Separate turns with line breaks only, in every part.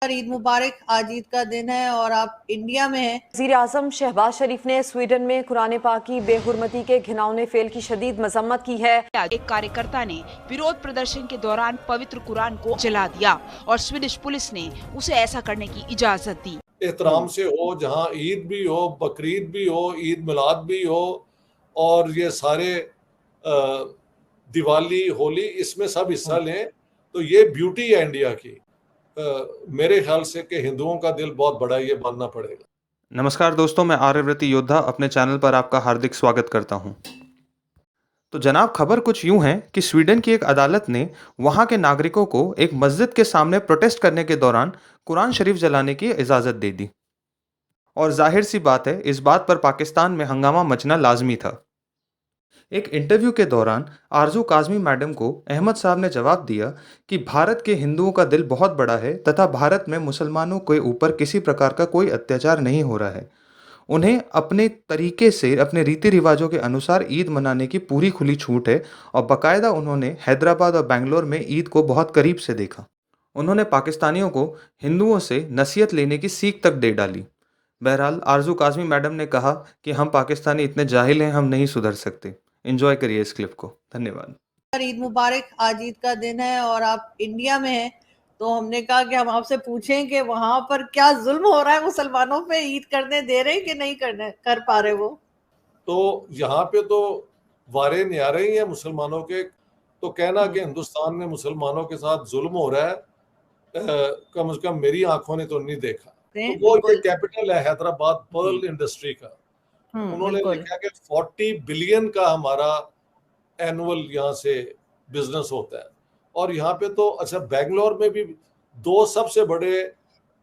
ईद मुबारक। आज ईद का दिन है और आप इंडिया में हैं।
वज़ीर आज़म शहबाज शरीफ ने स्वीडन में कुरान पाक की बेहुरमती के घिनौने फेल की शदीद मजम्मत की है।
एक कार्यकर्ता ने विरोध प्रदर्शन के दौरान पवित्र कुरान को जला दिया और स्वीडिश पुलिस ने उसे ऐसा करने की इजाजत दी।
एहतराम से हो, जहाँ ईद भी हो, बकरीद भी हो, ईद मिलाद भी हो, और ये सारे दिवाली, होली, इसमें सब हिस्सा लें, तो ये ब्यूटी है इंडिया की। मेरे ख्याल से कि हिंदुओं का दिल बहुत बड़ा, ये मानना पड़ेगा।
नमस्कार दोस्तों, मैं आर्यव्रती योद्धा अपने चैनल पर आपका हार्दिक स्वागत करता हूं। तो जनाब, खबर कुछ यूं है कि स्वीडन की एक अदालत ने वहां के नागरिकों को एक मस्जिद के सामने प्रोटेस्ट करने के दौरान कुरान शरीफ जलाने की इजाज़त दे दी। और जाहिर सी बात है, इस बात पर पाकिस्तान में हंगामा मचना लाजमी था। एक इंटरव्यू के दौरान आरजू काज़मी मैडम को अहमद साहब ने जवाब दिया कि भारत के हिंदुओं का दिल बहुत बड़ा है तथा भारत में मुसलमानों के ऊपर किसी प्रकार का कोई अत्याचार नहीं हो रहा है। उन्हें अपने तरीके से, अपने रीति रिवाजों के अनुसार ईद मनाने की पूरी खुली छूट है और बाकायदा उन्होंने हैदराबाद और बेंगलोर में ईद को बहुत करीब से देखा। उन्होंने पाकिस्तानियों को हिंदुओं से नसीहत लेने की सीख तक दे डाली। बहरहाल आरजू काज़मी मैडम ने कहा कि हम पाकिस्तानी इतने जाहिल हैं, हम नहीं सुधर सकते। एंजॉय करिए इस क्लिप को। धन्यवाद।
ईद मुबारक। आज ईद का दिन है और आप इंडिया में हैं, तो हमने कहा कि हम आपसे पूछें कि वहां पर क्या जुल्म हो रहा है मुसलमानों पे। ईद करने दे रहे हैं कि नहीं करने कर पा रहे वो?
तो यहाँ पे तो वारे न्यारे ही हैं मुसलमानों के। तो कहना कि हिंदुस्तान में मुसलमानों के साथ जुल्म हो रहा है, कम से कम मेरी आंखों ने तो नहीं देखा। तो वो ये कैपिटल है हैदराबाद पर्ल इंडस्ट्री का। उन्होंने लिखा कि 40 बिलियन का हमारा एनुअल यहाँ से बिजनेस होता है। और यहाँ पे तो अच्छा, बेंगलोर में भी दो सबसे बड़े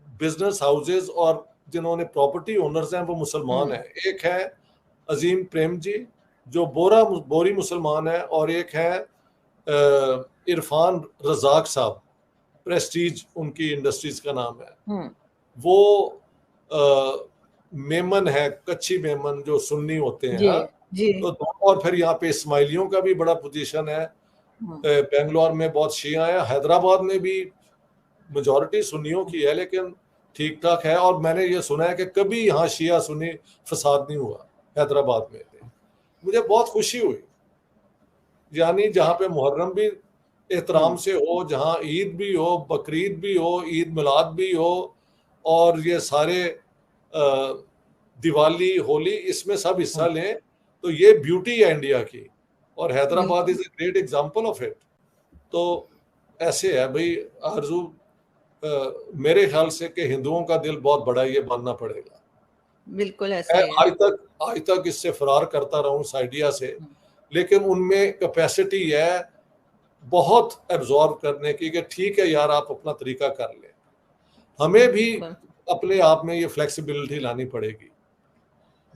बिजनेस हाउसेस और जिन्होंने प्रॉपर्टी ओनर्स हैं वो मुसलमान हैं। एक है अजीम प्रेम जी जो बोरी मुसलमान है, और एक है इरफान रजाक साहब, प्रेस्टीज उनकी इंडस्ट्रीज का नाम है। वो मेमन है, कच्ची मेमन जो सुन्नी होते हैं। तो और फिर यहाँ पे इस्माइलियों का भी बड़ा पोजीशन है। बेंगलोर में बहुत शिया है, हैदराबाद में भी मेजॉरिटी सुन्नियों की है, लेकिन ठीक ठाक है। और मैंने ये सुना है कि कभी यहाँ शिया सुन्नी फसाद नहीं हुआ हैदराबाद में। मुझे बहुत खुशी हुई, यानी जहाँ पे मुहर्रम भी एहतराम से हो, जहाँ ईद भी हो, बकरीद भी हो, ईद मिलाद भी हो, और ये सारे दिवाली, होली, इसमें सब हिस्सा लें, तो ये ब्यूटी है इंडिया की। और Hyderabad is a great example of it. तो ऐसे है भाई आरजू, मेरे ख्याल से कि हिंदुओं का दिल बहुत बड़ा, ये मानना पड़ेगा।
बिल्कुल ऐसे है।
आज तक इससे फरार करता रहूं इस आइडिया से, लेकिन उनमें कैपेसिटी है बहुत एब्जॉर्ब करने की कि ठीक है यार, आप अपना तरीका कर ले। हमें भी अपने आप में ये फ्लेक्सिबिलिटी लानी पड़ेगी।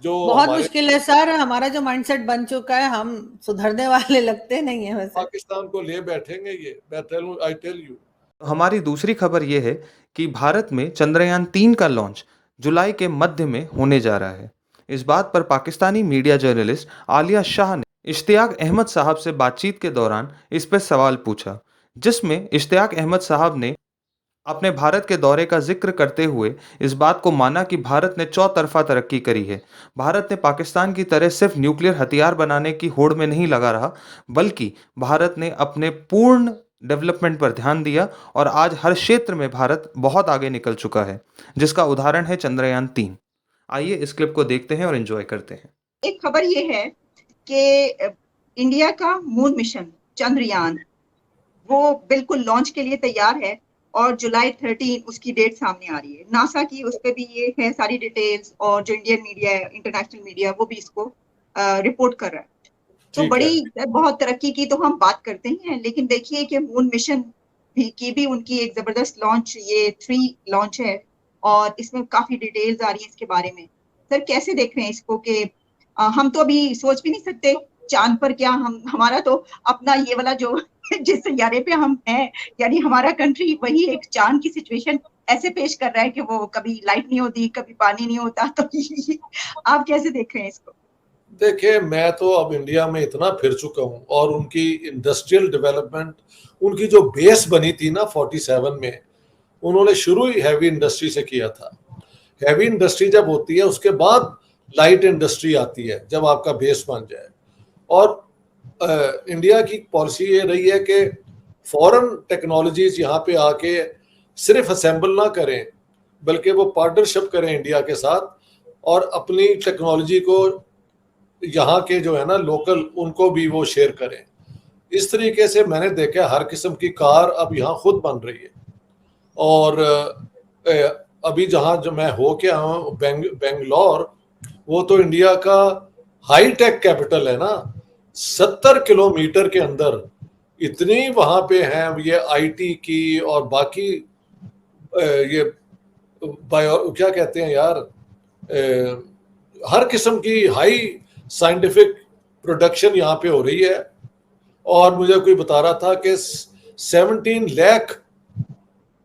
जो
बहुत मुश्किल है सर, हमारा जो माइंडसेट बन चुका है, हम सुधरने वाले लगते नहीं है। वैसे
पाकिस्तान को ले बैठेंगे ये, आई टेल यू।
हमारी दूसरी खबर यह है कि भारत में चंद्रयान 3 का लॉन्च जुलाई के मध्य में होने जा रहा है। इस बात पर पाकिस्तानी मीडिया जर्नलिस्ट आलिया शाह ने इश्तियाक अहमद साहब से बातचीत के दौरान इस पर सवाल पूछा, जिसमें इश्तियाक अहमद साहब ने अपने भारत के दौरे का जिक्र करते हुए इस बात को माना कि भारत ने चौतरफा तरक्की करी है। भारत ने पाकिस्तान की तरह सिर्फ न्यूक्लियर हथियार बनाने की होड़ में नहीं लगा रहा, बल्कि भारत ने अपने पूर्ण डेवलपमेंट पर ध्यान दिया और आज हर क्षेत्र में भारत बहुत आगे निकल चुका है, जिसका उदाहरण है चंद्रयान 3। आइए इस क्लिप को देखते हैं और एंजॉय करते हैं।
एक खबर ये है कि इंडिया का मून मिशन चंद्रयान वो बिल्कुल लॉन्च के लिए तैयार है और जुलाई 13 उसकी डेट सामने आ रही है। नासा की उस पर भी ये है सारी डिटेल्स, और जो इंडियन मीडिया है, इंटरनेशनल मीडिया, वो भी इसको रिपोर्ट कर रहा है। तो बड़ी बहुत तरक्की की तो हम बात करते ही हैं, लेकिन देखिए कि मून मिशन की भी उनकी एक जबरदस्त लॉन्च, ये 3 लॉन्च है और इसमें काफी डिटेल्स आ रही है इसके बारे में। सर कैसे देख रहे हैं इसको कि हम तो अभी सोच भी नहीं सकते चांद पर क्या, हमारा तो अपना ये वाला जो जिस सैयारे पे हम हैं, यानी हमारा कंट्री वही एक चांद की सिचुएशन ऐसे पेश कर रहा है कि वो कभी लाइट नहीं होती, कभी पानी नहीं होता। तो आप कैसे देख रहे हैं इसको?
देखिए, मैं तो अब इंडिया में इतना फिर चुका हूँ, और उनकी इंडस्ट्रियल डेवलपमेंट, उनकी जो बेस बनी थी ना 47 में, उन्होंने शुरू ही हैवी इंडस्ट्री से किया था। हैवी इंडस्ट्री जब होती है उसके बाद लाइट इंडस्ट्री आती है, जब आपका बेस बन जाए। और इंडिया की पॉलिसी ये रही है कि फॉरेन टेक्नोलॉजीज यहाँ पे आके सिर्फ असेंबल ना करें, बल्कि वो पार्टनरशिप करें इंडिया के साथ और अपनी टेक्नोलॉजी को यहाँ के जो है ना लोकल, उनको भी वो शेयर करें। इस तरीके से मैंने देखा हर किस्म की कार अब यहाँ खुद बन रही है। और अभी जहाँ जो मैं हो के आया हूँ बेंगलोर, वो तो इंडिया का हाई टेक कैपिटल है ना। 70 किलोमीटर के अंदर इतनी वहाँ पे हैं ये आईटी की और बाकी ये बायो क्या कहते हैं यार, हर किस्म की हाई साइंटिफिक प्रोडक्शन यहाँ पे हो रही है। और मुझे कोई बता रहा था कि 17 लाख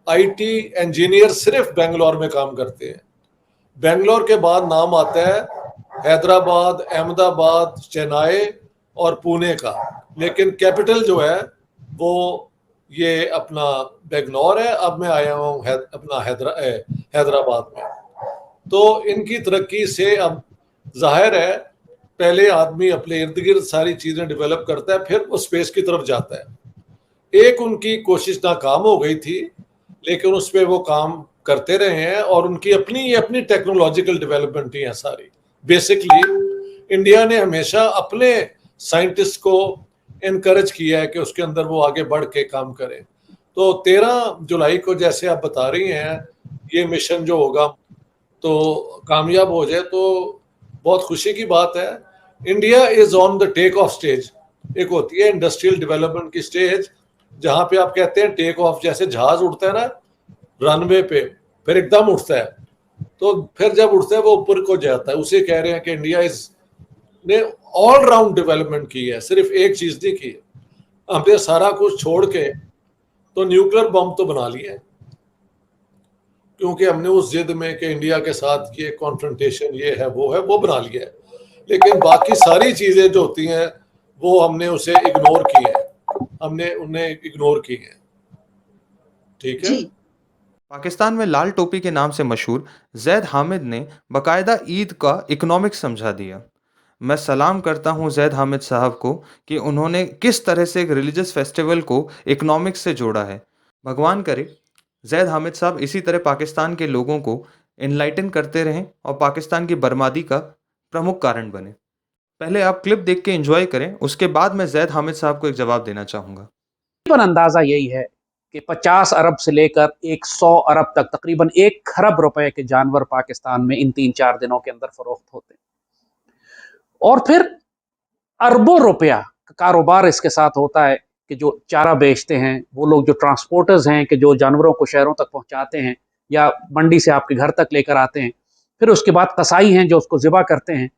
आईटी इंजीनियर सिर्फ बेंगलोर में काम करते हैं। बेंगलोर के बाद नाम आता है हैदराबाद, अहमदाबाद, चेन्नई और पुणे का, लेकिन कैपिटल जो है वो ये अपना बेंगलोर है। अब मैं आया हूँ अपना हैदराबाद में। तो इनकी तरक्की से अब जाहिर है पहले आदमी अपने इर्द गिर्द सारी चीजें डेवलप करता है, फिर वो स्पेस की तरफ जाता है। एक उनकी कोशिश नाकाम हो गई थी, लेकिन उस पर वो काम करते रहे हैं और उनकी अपनी टेक्नोलॉजिकल डेवलपमेंट ही है सारी। बेसिकली इंडिया ने हमेशा अपने साइंटिस्ट को इनकरेज किया है कि उसके अंदर वो आगे बढ़ के काम करें। तो 13 जुलाई को जैसे आप बता रही हैं ये मिशन जो होगा तो कामयाब हो जाए तो बहुत खुशी की बात है। India is on the take off stage. एक होती है इंडस्ट्रियल डेवलपमेंट की स्टेज, जहां पे आप कहते हैं टेक ऑफ, जैसे जहाज उड़ता है ना रनवे पे, फिर एकदम उठता है, तो फिर जब उठता है वो ऊपर को जाता है। उसे कह रहे हैं कि इंडिया ने ऑल राउंड डेवलपमेंट की है, सिर्फ एक चीज नहीं की। हमने सारा कुछ छोड़ के तो न्यूक्लियर बम तो बना लिया है, क्योंकि हमने उस जिद में कि इंडिया के साथ ये कॉन्फ्रंटेशन ये है वो बना लिया है। लेकिन बाकी सारी चीजें जो होती हैं वो हमने उसे इग्नोर की है, हमने उन्हें इग्नोर की है। ठीक है।
पाकिस्तान में लाल टोपी के नाम से मशहूर जैद हामिद ने बाकायदा ईद का इकोनॉमिक्स समझा दिया। मैं सलाम करता हूं जैद हामिद साहब को कि उन्होंने किस तरह से एक रिलीजियस फेस्टिवल को इकोनॉमिक्स से जोड़ा है। भगवान करे जैद हामिद साहब इसी तरह पाकिस्तान के लोगों को इनलाइटन करते रहें और पाकिस्तान की बर्बादी का प्रमुख कारण बने। पहले आप क्लिप देख के एंजॉय करें, उसके बाद मैं जैद हामिद साहब को एक जवाब देना चाहूँगा।
तकरीबन अंदाज़ा यही है कि 50 अरब से लेकर 100 अरब तक तकरीबन 1 खरब रुपए के जानवर पाकिस्तान में इन 3-4 दिनों के अंदर फरोख्त होते हैं। और फिर अरबों रुपया का कारोबार इसके साथ होता है कि जो चारा बेचते हैं, वो लोग जो ट्रांसपोर्टर्स हैं कि जो जानवरों को शहरों तक पहुंचाते हैं या मंडी से आपके घर तक लेकर आते हैं, फिर उसके बाद कसाई हैं जो उसको ज़िबा करते हैं,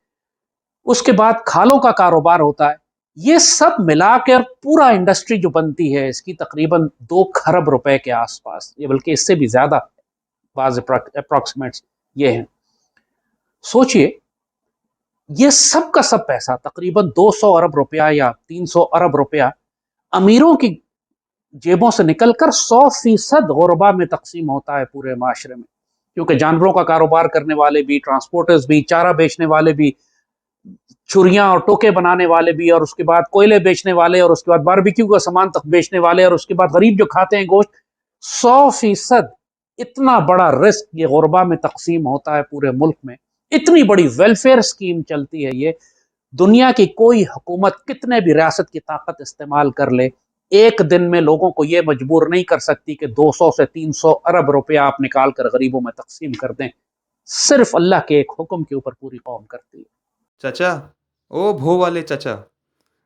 उसके बाद खालों का कारोबार होता है। ये सब मिलाकर पूरा इंडस्ट्री जो बनती है इसकी तकरीबन 2 खरब रुपए के आसपास, ये बल्कि इससे भी ज़्यादा बाज़ अप्रॉक्सीमेट्स ये हैं। सोचिए ये सब का सब पैसा तकरीबन 200 अरब रुपया या 300 अरब रुपया अमीरों की जेबों से निकलकर 100% गुरबा में तकसीम होता है पूरे माशरे में, क्योंकि जानवरों का कारोबार करने वाले भी, ट्रांसपोर्टर्स भी, चारा बेचने वाले भी, छुरियां और टोके बनाने वाले भी, और उसके बाद कोयले बेचने वाले, और उसके बाद बारबेक्यू का सामान तक बेचने वाले, और उसके बाद गरीब जो खाते हैं गोश्त, 100% इतना बड़ा रिस्क ये गुरबा में तकसीम होता है पूरे मुल्क में। इतनी बड़ी वेलफेयर स्कीम चलती है ये। दुनिया की कोई हुकूमत कितने भी रियासत की ताकत इस्तेमाल कर ले, एक दिन में लोगों को ये मजबूर नहीं कर सकती कि 200 से 300 अरब रुपया आप निकाल कर गरीबों में तकसीम कर दें। सिर्फ अल्लाह के एक हुक्म के ऊपर पूरी कौम करती है।
चचा, ओ भो वाले चचा,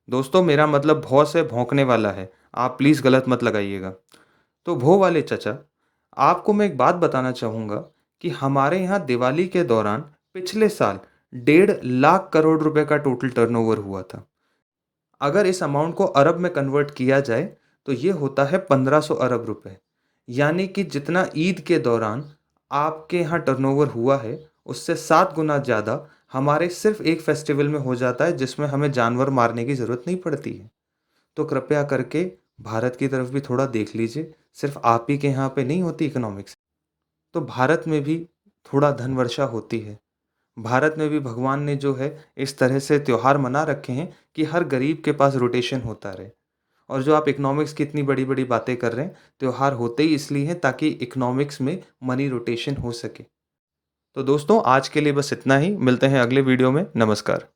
दोस्तों मेरा मतलब भौ से भौंकने वाला है, आप प्लीज़ गलत मत लगाइएगा। तो भो वाले चचा, आपको मैं एक बात बताना चाहूँगा कि हमारे यहाँ दिवाली के दौरान पिछले साल 1.5 लाख करोड़ रुपए का टोटल टर्नओवर हुआ था। अगर इस अमाउंट को अरब में कन्वर्ट किया जाए तो ये होता है 1500 अरब रुपए। यानी कि जितना ईद के दौरान आपके यहाँ टर्नओवर हुआ है उससे 7 गुना ज़्यादा हमारे सिर्फ एक फेस्टिवल में हो जाता है, जिसमें हमें जानवर मारने की ज़रूरत नहीं पड़ती है। तो कृपया करके भारत की तरफ भी थोड़ा देख लीजिए, सिर्फ आप ही के यहाँ पे नहीं होती इकोनॉमिक्स, तो भारत में भी थोड़ा धन वर्षा होती है। भारत में भी भगवान ने जो है इस तरह से त्योहार मना रखे हैं कि हर गरीब के पास रोटेशन होता रहे। और जो आप इकोनॉमिक्स की इतनी बड़ी-बड़ी बातें कर रहे हैं, त्योहार होते ही इसलिए हैं ताकि इकोनॉमिक्स में मनी रोटेशन हो सके। तो दोस्तों आज के लिए बस इतना ही, मिलते हैं अगले वीडियो में। नमस्कार।